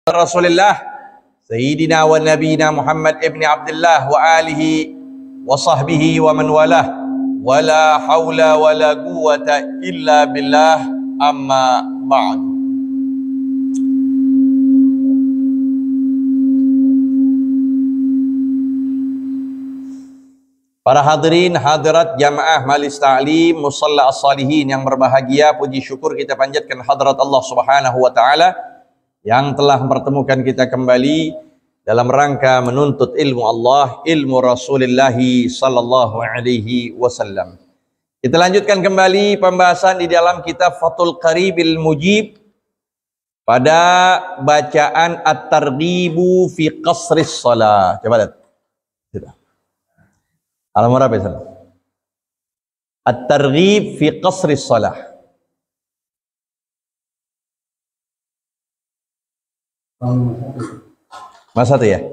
Rasulullah Sayyidina wa Nabina Muhammad ibn Abdullah wa alihi wa sahbihi wa man walah wa la hawla wa la quwwata illa billah amma ba'd. Para hadirin hadirat jamaah Majelis Ta'lim Musalla As-Salihin yang berbahagia, puji syukur kita panjatkan hadrat Allah Subhanahu wa taala yang telah mempertemukan kita kembali dalam rangka menuntut ilmu Allah, ilmu Rasulullah sallallahu alaihi wasallam. Kita lanjutkan kembali pembahasan di dalam kitab Fathul Qaribil Mujib pada bacaan At-Targhibu fi Qasris Shalah. Coba lihat. Halaman berapa ya? At-Targhib fi Qasris Shalah. Mas satu ya?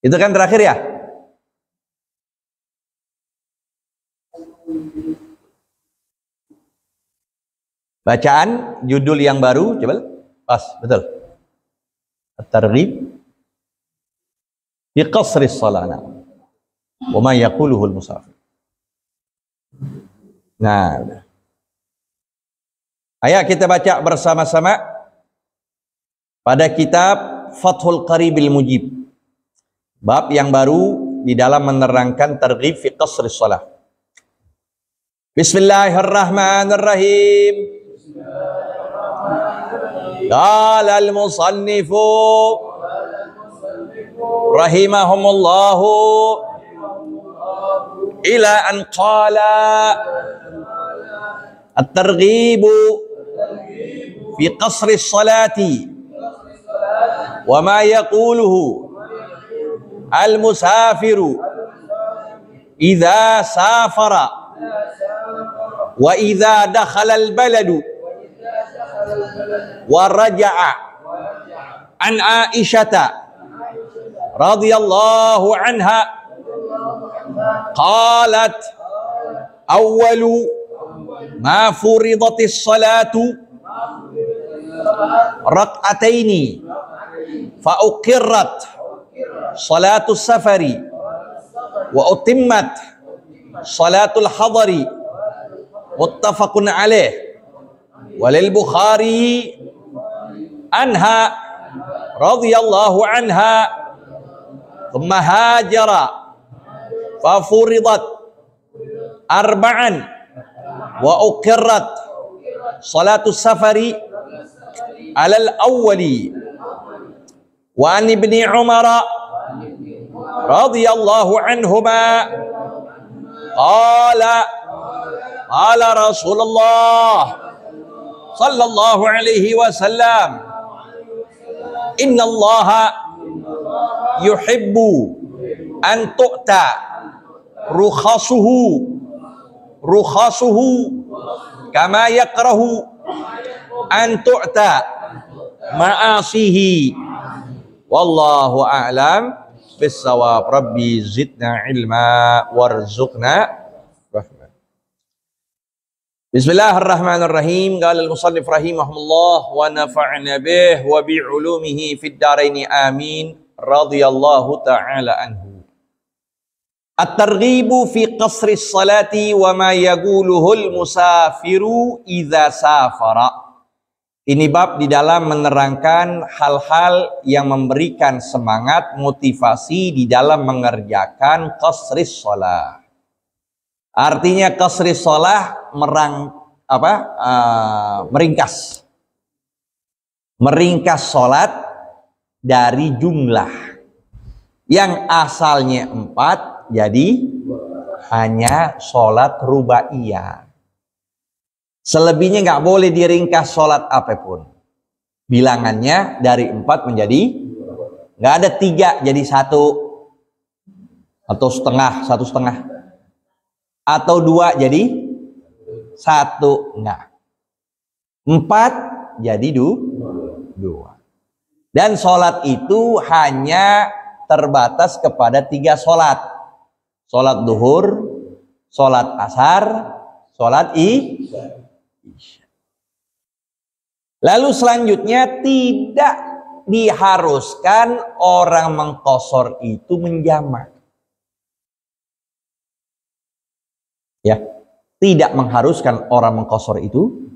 Itu kan terakhir ya? Bacaan judul yang baru, coba pas, betul. At-Targhib fi Qasris Shalah. Wa ma yaquluhul musafir. Nah, ayo kita baca bersama-sama pada kitab Fathul Qaribil Mujib, bab yang baru di dalam menerangkan targhib fi qasris shalah. Bismillahirrahmanirrahim. Qala al-musannifu rahimahumullahu ila an qala at-targhibu fi qasri salati wa ma yaquluhu al-musafiru idza safara wa idza dakhala al-baladu wa raja'a an Aisyata radhiyallahu anha qalat awwalu ma furidatis salatu rak'ataini fa uqirrat salatus safari wa utimmat salatul hadari muttafaqun alaih walil Bukhari anha radhiyallahu anha thumma hajara fafuridat arba'an wa uqirrat salatus safari alal awwali wa an ibni Umar radhiyallahu anhuma qala Rasulullah sallallahu alaihi wasallam inna Allaha yuhibbu an tu'ta rukhasuhu kama yakrahu an tu'ta ma'asihi wallahu a'lam bissawab. Rabbi zidna ilma warzuqna rahmah. Bismillahirrahmanirrahim. Qala al-musannif rahimahullah wa nafa'na bih wa bi ulumihi fid dharain amin radhiyallahu ta'ala anhu. At-targhibu fi qasris salati wa ma yaquluhul musafiru idza safara. Ini bab di dalam menerangkan hal-hal yang memberikan semangat, motivasi di dalam mengerjakan qasris shalah. Artinya qasris shalah meringkas salat dari jumlah yang asalnya 4 jadi hanya sholat rubaiyah. Selebihnya nggak boleh diringkas sholat apapun. Bilangannya dari 4 menjadi nggak ada 3 jadi 1 atau setengah, 1,5 atau 2 jadi 1, enggak. 4 jadi 2. Dan sholat itu hanya terbatas kepada 3 sholat. Sholat duhur, sholat asar, sholat isya. Lalu selanjutnya tidak diharuskan orang mengqashar itu menjamak. Ya, tidak mengharuskan orang mengqashar itu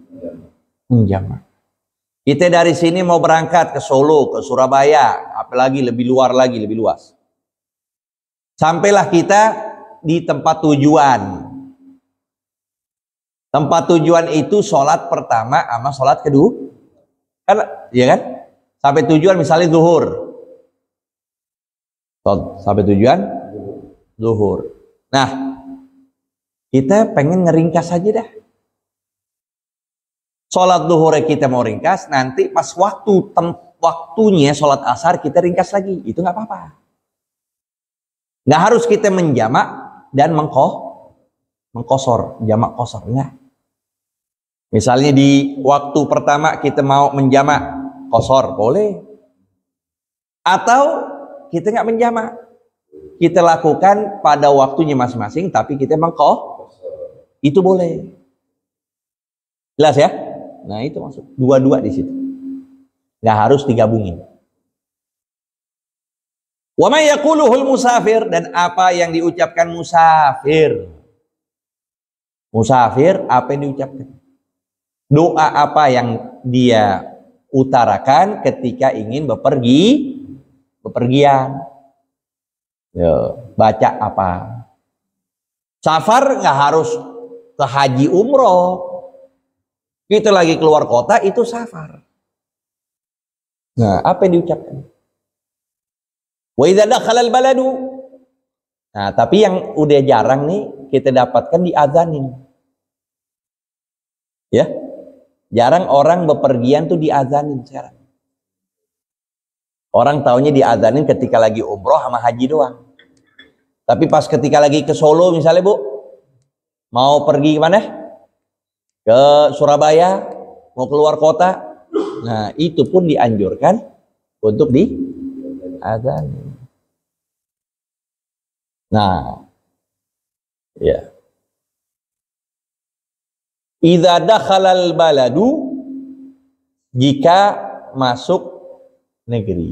menjamak. Kita dari sini mau berangkat ke Solo, ke Surabaya, apalagi lebih luar lagi, lebih luas. Sampailah kita di tempat tujuan. Tempat tujuan itu sholat pertama sama sholat kedua. Kan, ya kan? Sampai tujuan misalnya zuhur. Sampai tujuan zuhur. Nah, kita pengen ngeringkas aja dah. Sholat zuhur kita mau ringkas, nanti pas waktunya sholat asar kita ringkas lagi. Itu nggak apa-apa. Nggak harus kita menjamak dan mengqashar, jamak qashar. Enggak. Misalnya di waktu pertama kita mau menjamak qashar, boleh. Atau kita nggak menjamak, kita lakukan pada waktunya masing-masing, tapi kita mengqashar, itu boleh. Jelas ya? Nah itu maksud dua-dua di situ, nggak harus digabungin. Wa may yaquluhul musafir, dan apa yang diucapkan musafir. Musafir apa yang diucapkan? Doa apa yang dia utarakan ketika ingin bepergian. Ya, baca apa? Safar nggak harus ke haji umroh. Kita lagi keluar kota itu safar. Nah, apa yang diucapkan? Wa idza dakhala al-baladu. Nah, tapi yang udah jarang nih kita dapatkan diazanin. Ya. Jarang orang bepergian tuh diazanin sekarang. Orang taunya diazanin ketika lagi umroh sama haji doang. Tapi pas ketika lagi ke Solo misalnya, Bu, mau pergi kemana? Ke Surabaya, mau keluar kota. Nah, itu pun dianjurkan untuk diazanin. Nah, ya. Idza dakhalal baladu, jika masuk negeri,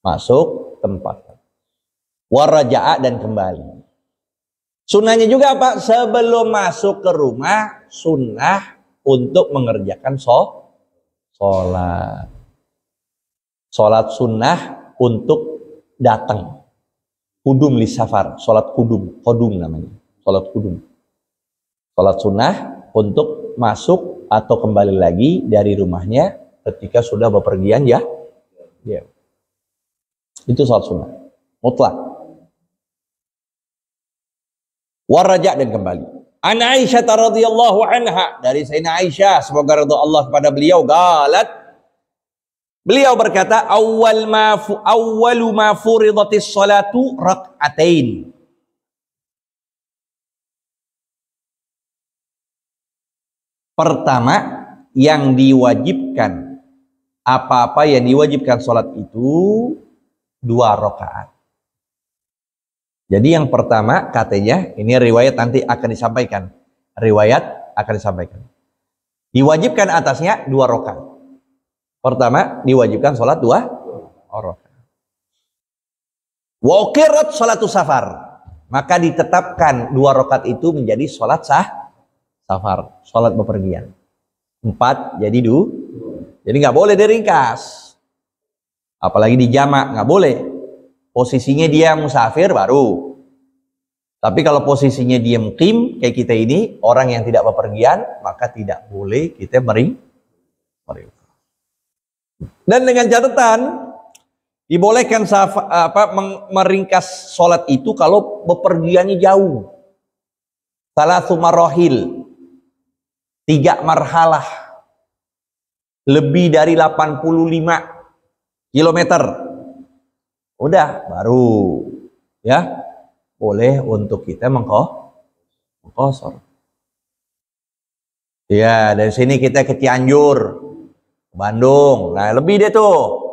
masuk tempat. Waraja'a, dan kembali. Sunnahnya juga apa? Sebelum masuk ke rumah, sunnah untuk mengerjakan sholat. Sholat sunnah untuk datang. Kudum li safar, sholat kudum namanya. Sholat kudum. Sholat sunnah untuk masuk atau kembali lagi dari rumahnya ketika sudah bepergian ya. Itu sholat sunnah. Mutlak. Waraja, dan kembali. An Aisyah radhiyallahu anha, dari Sayyidina Aisyah, semoga ridha Allah kepada beliau, galat, beliau berkata, awwalu ma furidatis salatu rak'atain. Pertama yang diwajibkan, apa-apa yang diwajibkan salat itu 2 rakaat. Jadi yang pertama katanya, ini riwayat nanti akan disampaikan. Riwayat akan disampaikan. Diwajibkan atasnya 2 rakaat. Pertama diwajibkan sholat 2 rakaat. Wa uqirat sholatu safar. Maka ditetapkan 2 rakaat itu menjadi sholat safar, sholat bepergian. 4 jadi 2. Jadi nggak boleh diringkas. Apalagi dijamak, nggak boleh. Posisinya dia musafir baru. Tapi kalau posisinya dia mukim kayak kita ini, orang yang tidak bepergian, maka tidak boleh kita dan dengan catatan dibolehkan meringkas sholat itu kalau bepergiannya jauh. Salatsu marohil, 3 marhalah, lebih dari 85 kilometer. Udah baru ya boleh untuk kita mengqashar. Ya, dari sini kita ke Cianjur, Bandung. Nah, lebih deh tuh.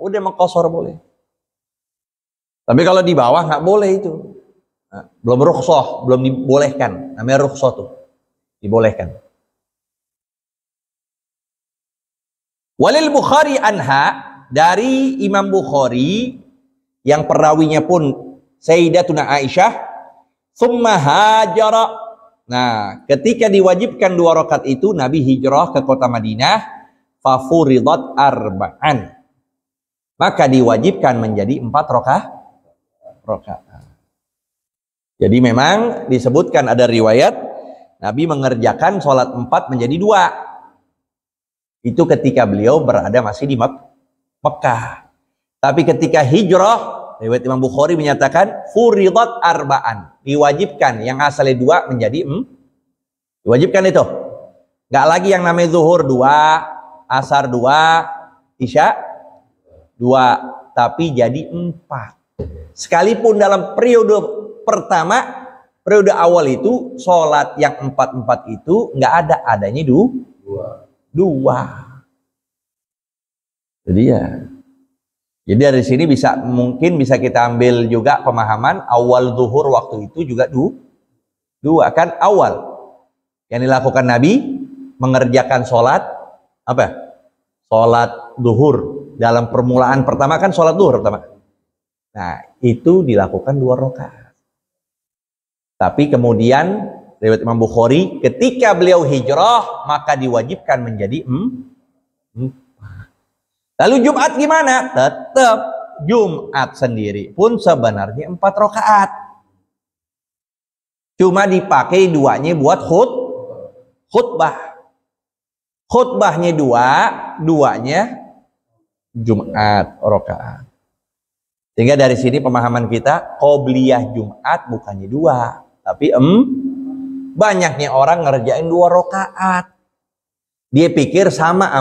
Udah mengqashar boleh. Tapi kalau di bawah nggak boleh itu. Nah, belum rukhsah, belum dibolehkan. Namanya rukhsah tuh. Dibolehkan. Walil Bukhari anha, dari Imam Bukhari yang perawinya pun Sayyidatuna Aisyah, summa hajara. Nah, ketika diwajibkan 2 rakaat itu Nabi hijrah ke kota Madinah, fafuridat arba'an. Maka diwajibkan menjadi 4 rakaat. Jadi memang disebutkan ada riwayat Nabi mengerjakan sholat 4 menjadi 2. Itu ketika beliau berada masih di Mekah. Tapi ketika hijrah, riwayat Imam Bukhari menyatakan furidat arba'an, diwajibkan yang asalnya 2 menjadi diwajibkan itu. Nggak lagi yang namanya zuhur 2, asar 2, isya 2, tapi jadi 4. Sekalipun dalam periode pertama, periode awal itu sholat yang 4-4 itu nggak adanya 2. Jadi dari sini mungkin bisa kita ambil juga pemahaman awal zuhur waktu itu juga 2 kan awal yang dilakukan Nabi mengerjakan sholat apa? Sholat zuhur dalam permulaan pertama kan sholat zuhur pertama. Nah itu dilakukan 2 rakaat. Tapi kemudian riwayat Imam Bukhari ketika beliau hijrah maka diwajibkan menjadi 4. Lalu Jumat gimana? Tetap Jumat sendiri pun sebenarnya 4 rakaat. Cuma dipakai 2-nya buat khutbah. Khutbahnya 2, 2-nya Jumat rakaat. Sehingga dari sini pemahaman kita qobliyah Jumat bukannya 2, tapi banyaknya orang ngerjain 2 rakaat. Dia pikir sama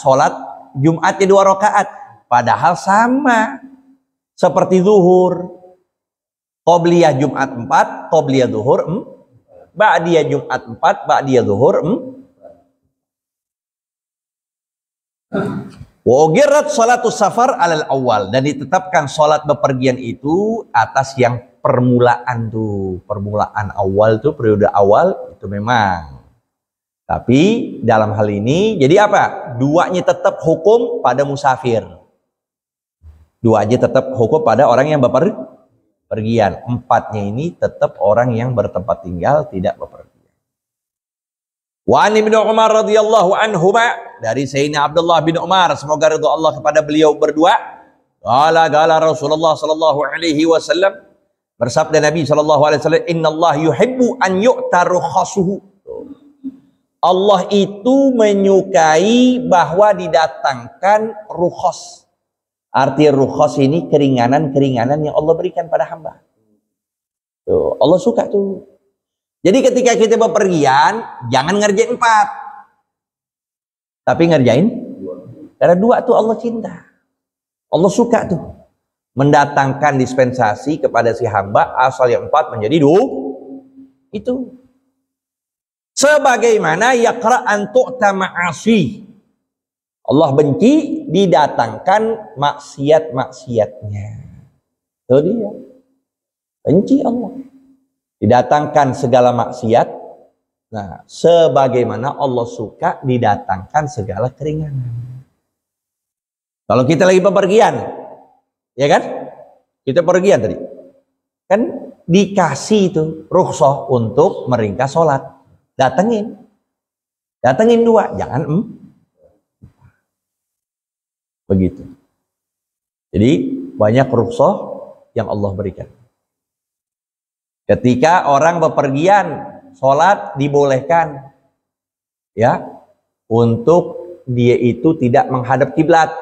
sholat Jumatnya 2 rakaat, padahal sama seperti zuhur. Qobliyah Jumat 4, qobliyah zuhur ba'diyah Jumat 4, ba'diyah zuhur wa ugirat salatus safar alal awal, dan ditetapkan sholat bepergian itu atas yang permulaan awal tuh, periode awal itu memang. Tapi dalam hal ini jadi apa? 2-nya tetap hukum pada musafir. 2-nya tetap hukum pada orang yang bepergian. 4-nya ini tetap orang yang bertempat tinggal tidak bepergian. Wa an Ibnu Umar radhiyallahu anhuma, dari Sayyidina Abdullah bin Umar, semoga ridha Allah kepada beliau berdua. Qala Rasulullah sallallahu alaihi wasallam, bersabda Nabi sallallahu alaihi wasallam, innallaha yuhibbu an yu'ta rukhasuhu. Allah itu menyukai bahwa didatangkan rukhos. Arti rukhos ini keringanan-keringanan yang Allah berikan pada hamba. Tuh, Allah suka tuh. Jadi ketika kita bepergian, jangan ngerjain 4. Tapi ngerjain 2. Karena 2 tuh Allah cinta. Allah suka tuh. Mendatangkan dispensasi kepada si hamba asal yang 4 menjadi 2. Itu. Sebagaimana yaqra'an tu'ta ma'asi. Allah benci didatangkan maksiat-maksiatnya. Itu dia. Benci Allah. Didatangkan segala maksiat. Nah, sebagaimana Allah suka didatangkan segala keringanan. Kalau kita lagi bepergian, ya kan? Kita pergian tadi. Kan dikasih itu rukhsah untuk meringkas sholat. Datengin 2, jangan begitu. Jadi banyak rukhsah yang Allah berikan. Ketika orang bepergian, sholat dibolehkan, ya, untuk dia itu tidak menghadap kiblat.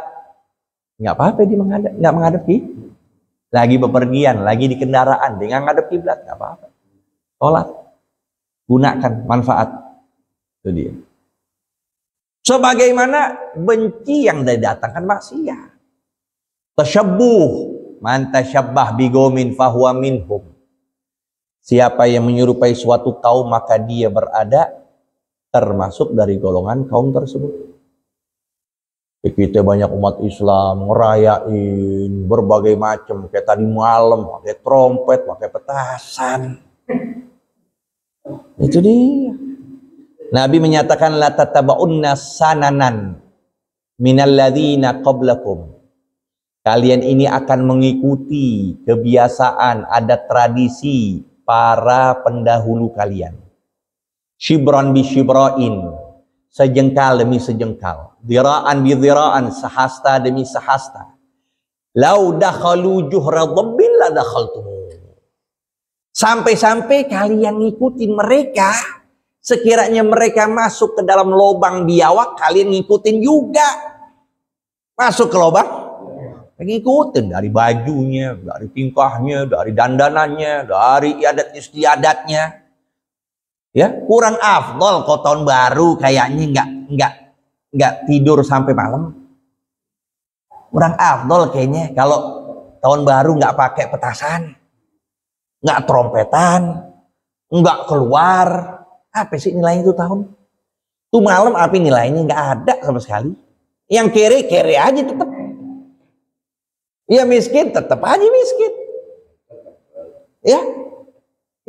Nggak apa-apa dia nggak menghadap kiblat. Lagi bepergian, lagi di kendaraan, dengan menghadap kiblat nggak apa-apa. Sholat. Gunakan manfaat. Itu dia. Sebagaimana benci yang didatangkan maksiat. Tasyabbuh, man tasyabbah biqaumin fahuwa minhum. Siapa yang menyerupai suatu kaum maka dia berada termasuk dari golongan kaum tersebut. Kita banyak umat Islam ngerayain berbagai macam, kayak tadi malam pakai trompet, pakai petasan. Itu dia. Nabi menyatakan la tataba'unna sananan minalladzina qablakum. Kalian ini akan mengikuti kebiasaan, adat tradisi para pendahulu kalian. Shibran bi shibrain, sejengkal demi sejengkal, dhira'an bi dhira'an, sehasta demi sehasta. Lau dakhalu juhra dhabbil la dakhaltum. Sampai-sampai kalian ngikutin mereka, sekiranya mereka masuk ke dalam lubang biawak, kalian ngikutin juga. Masuk ke lubang, ngikutin dari bajunya, dari tingkahnya, dari dandanannya, dari adat istiadatnya. Ya, kurang afdol kok tahun baru kayaknya nggak tidur sampai malam. Kurang afdol kayaknya kalau tahun baru nggak pakai petasan, nggak trompetan, nggak keluar. Apa sih nilainya itu tahun? Tuh malam apa nilainya? Nggak ada sama sekali. Yang kere aja tetap. Ya miskin tetap aja miskin. Ya.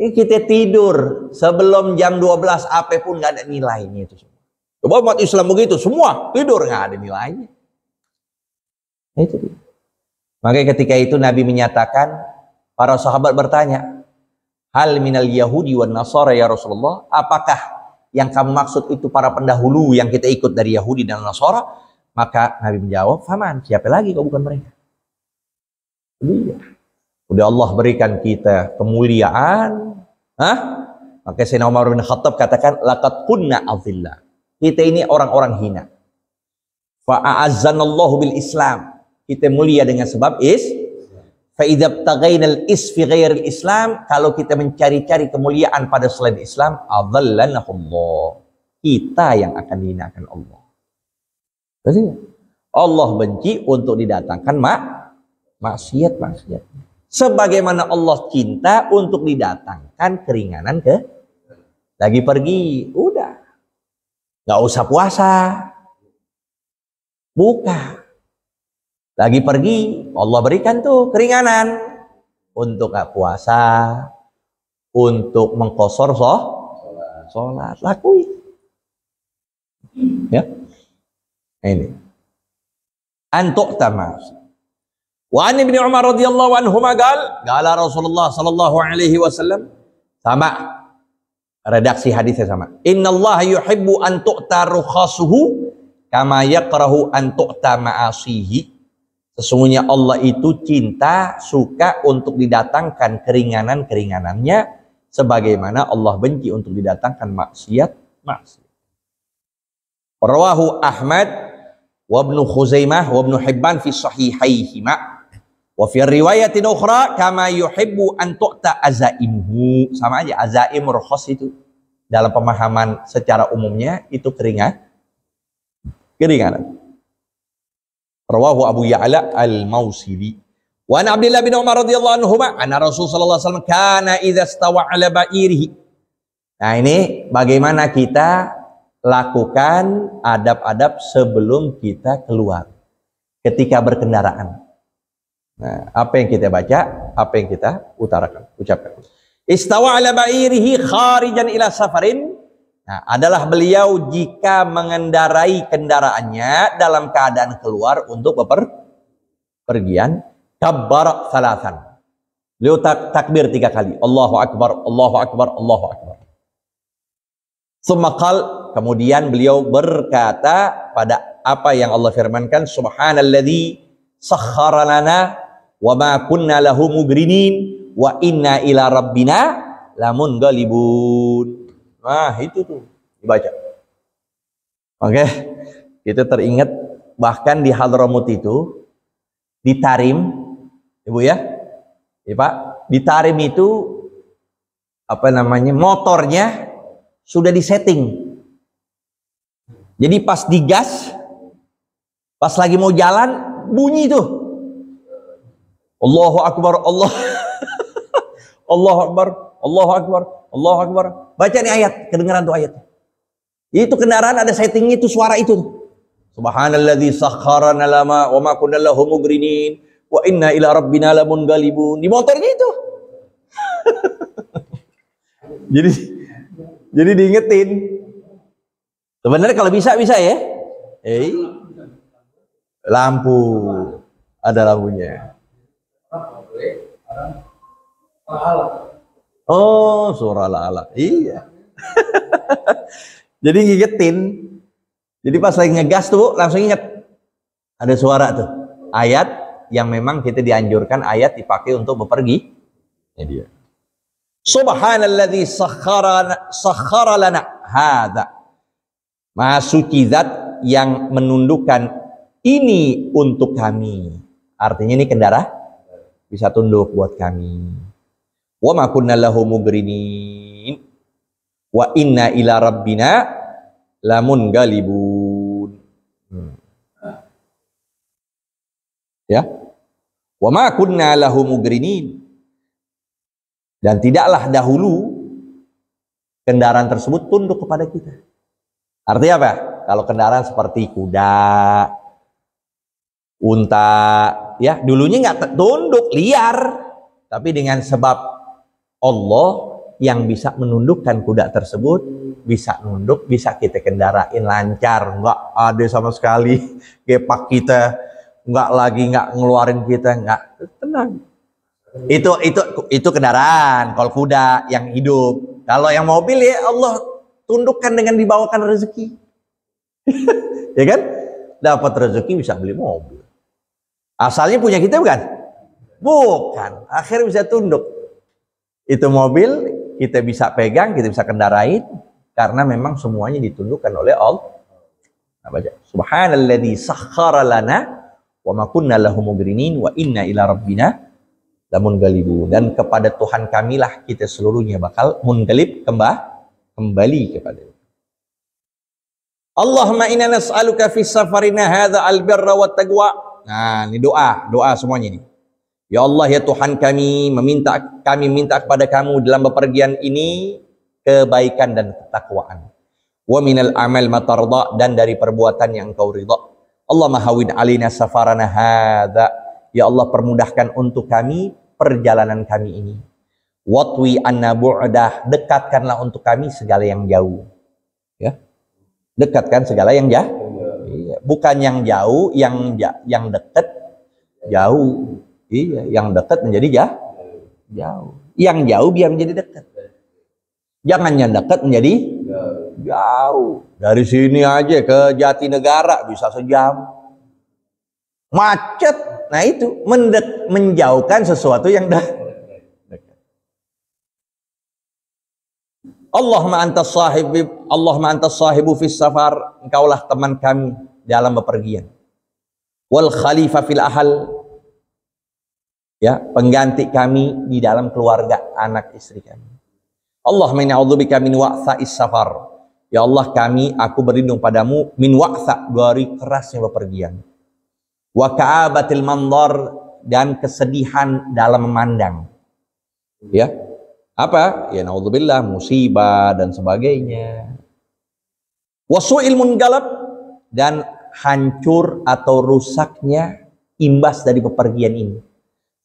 Kita tidur sebelum jam 12 apa pun nggak ada nilainya itu semua. Coba umat Islam begitu, semua tidur nggak ada nilainya. Itu dia. Makanya ketika itu Nabi menyatakan, para sahabat bertanya, hal minal Yahudi wan Nasara ya Rasulullah, apakah yang kamu maksud itu para pendahulu yang kita ikut dari Yahudi dan Nasara? Maka Nabi menjawab, faman, siapa lagi kalau bukan mereka? Dia. Udah Allah berikan kita kemuliaan, maka Sayyidina Umar bin Khattab katakan, laqad kunna azillah. Kita ini orang-orang hina. Fa'azzanallahu bil Islam. Kita mulia dengan sebab fa idza btaghainal fi ghairil Islam, kalau kita mencari-cari kemuliaan pada selain Islam, adhallanahullah. Kita yang akan dihinakan Allah. Berarti Allah benci untuk didatangkan maksiat. Sebagaimana Allah cinta untuk didatangkan keringanan lagi pergi, udah nggak usah puasa, buka, lagi pergi Allah berikan tuh keringanan untuk nggak puasa, untuk mengkosor sholat, lakuin ya. Ini antuk tamas. Wa an Ibnu Umar radhiyallahu anhuma qala Rasulullah sallallahu alaihi wasallam, sama redaksi hadisnya sama. Innallaha yuhibbu an tu'ta rukhasuhu kama yakrahu an tu'ta ma'asihi. Sesungguhnya Allah itu cinta, suka untuk didatangkan keringanan-keringanannya, sebagaimana Allah benci untuk didatangkan maksiat. Rawahu Ahmad wa Ibnu Khuzaimah wa Ibnu Hibban fi sahihaihima. Wa fi riwayatin ukhra kama yuhibbu an tu'ta azaimuhu. Sama aja, azaim rukhas itu dalam pemahaman secara umumnya itu keringanan. Rawahu Abu Ya'la al-Mausili. Wa an Abdullah bin Umar radhiyallahu anhuma anna Rasul sallallahu alaihi wasallam kana idza stawa ala ba'irihi. Nah, ini bagaimana kita lakukan adab-adab sebelum kita keluar ketika berkendaraan. Nah, apa yang kita baca, apa yang kita ucapkan. Istawa ala ba'irihi kharijan ila safarin. Nah, adalah beliau jika mengendarai kendaraannya dalam keadaan keluar untuk bepergian, kabbara salasan. Beliau takbir 3 kali. Allahu akbar, Allahu akbar, Allahu akbar. Tsumma kemudian beliau berkata pada apa yang Allah firmankan, subhanalladzi sakhkhara lana wa ma kunna lahu mugrinin wa inna ila rabbina lamunqalibun. Nah, itu tuh dibaca. Oke, kita teringat bahkan di Hadramut itu di Tarim, Ibu ya. Ya, Pak, di Tarim itu apa namanya? Motornya sudah disetting. Jadi pas digas, pas lagi mau jalan, bunyi tuh. Allahu Akbar, Allahu Akbar, Allahu Akbar, Allahu Akbar. Baca nih ayat, kedengaran tuh ayat. Itu kendaraan ada settingnya itu, suara itu. Subhanalladzi sakhkharana lama wa ma kunna lahu mugrinin wa inna ila rabbina lamunqalibun. Di motornya itu. Jadi diingetin. Sebenarnya kalau bisa ya. Lampu. Ada lampunya. Oh, surah Al-Alaq. Iya. Jadi ngingetin. Jadi pas lagi ngegas tuh langsung inget. Ada suara tuh. Ayat yang memang kita dianjurkan ayat dipakai untuk bepergi. Ini dia. Subhanalladzi sakhkhara lana hadza. Maha suci zat yang menundukkan ini untuk kami. Artinya ini kendara bisa tunduk buat kami. Wa ma kunna lahu mugrinin wa inna ila rabbina lamungalibun. Ya. Wa ma kunna lahu mugrinin. Dan tidaklah dahulu kendaraan tersebut tunduk kepada kita. Artinya apa? Kalau kendaraan seperti kuda, unta, ya dulunya nggak tunduk, liar. Tapi dengan sebab Allah yang bisa menundukkan kuda tersebut, bisa nunduk, bisa kita kendarain lancar, nggak ada sama sekali gepak kita, nggak ngeluarin kita, nggak, tenang. Itu kendaraan. Kalau kuda yang hidup, kalau yang mobil ya Allah tundukkan dengan dibawakan rezeki. Ya kan? Dapat rezeki bisa beli mobil. Asalnya punya kita bukan? Bukan. Akhirnya bisa tunduk. Itu mobil kita bisa pegang, kita bisa kendarain karena memang semuanya ditundukkan oleh Allah. Nah, baca. Subhanalladzi sakhkhara lana wa ma kunna lahu mugrinin wa inna ila rabbina lamungalibun. Dan kepada Tuhan kamilah kita seluruhnya bakal mungalib, kembali kepada Dia. Allahumma inna nas'aluka fi safarina hadza al-birra wat taqwa. Nah, ini doa semuanya ini. Ya Allah, ya Tuhan kami minta kepada kamu dalam bepergian ini kebaikan dan ketakwaan. Wa minal amal matarda, dan dari perbuatan yang Engkau ridha. Allahumma hawwin alaina safarana hadza. Ya Allah, permudahkan untuk kami perjalanan kami ini. Watwi anna bu'dah, dekatkanlah untuk kami segala yang jauh. Ya. Dekatkan segala yang jauh. Iya. Bukan yang jauh, yang dekat jauh. Iya, yang dekat menjadi jauh. Yang jauh biar menjadi dekat. Jangan yang dekat menjadi jauh. Dari sini aja ke Jatinegara bisa sejam. Macet. Nah itu menjauhkan sesuatu yang dekat. Allahumma antas sahibu fis safar. Engkaulah teman kami dalam bepergian. Wal khalifah fil ahal. Ya, pengganti kami di dalam keluarga, anak istri kami. Allahumma inni a'udzubika min wa'tha'is safar. Ya Allah, aku berlindung padamu min wa'tha, dari kerasnya bepergian. Wa ka'abatil mandar, dan kesedihan dalam memandang. Ya. Apa? Ya naudzubillah, musibah dan sebagainya. Wa su'il munqalab, dan hancur atau rusaknya imbas dari bepergian ini.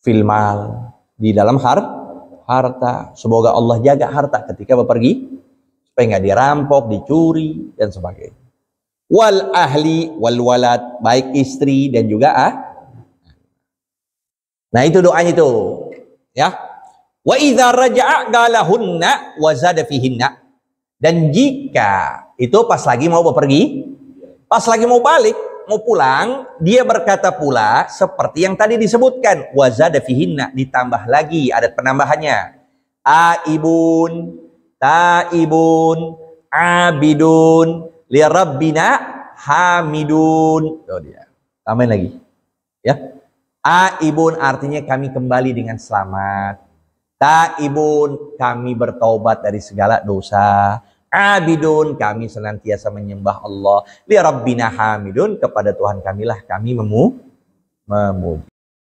Filmal, di dalam harta. Semoga Allah jaga harta ketika bepergi supaya nggak dirampok, dicuri dan sebagainya. Wal ahli wal walad, baik istri dan juga Nah itu doanya itu, ya. Wa idza raja'a galahunna wa zada fihinna. Dan jika itu pas lagi mau bepergi, pas lagi mau balik, mau pulang, dia berkata pula seperti yang tadi disebutkan, wazada fihinna, ditambah lagi, ada penambahannya. Aibun, taibun, abidun, li rabbina hamidun. Oh dia. Tambahin lagi. Ya. Aibun artinya kami kembali dengan selamat. Taibun, kami bertaubat dari segala dosa. Abidun, kami senantiasa menyembah Allah. Li rabbina hamidun, kepada Tuhan kamilah kami memuji.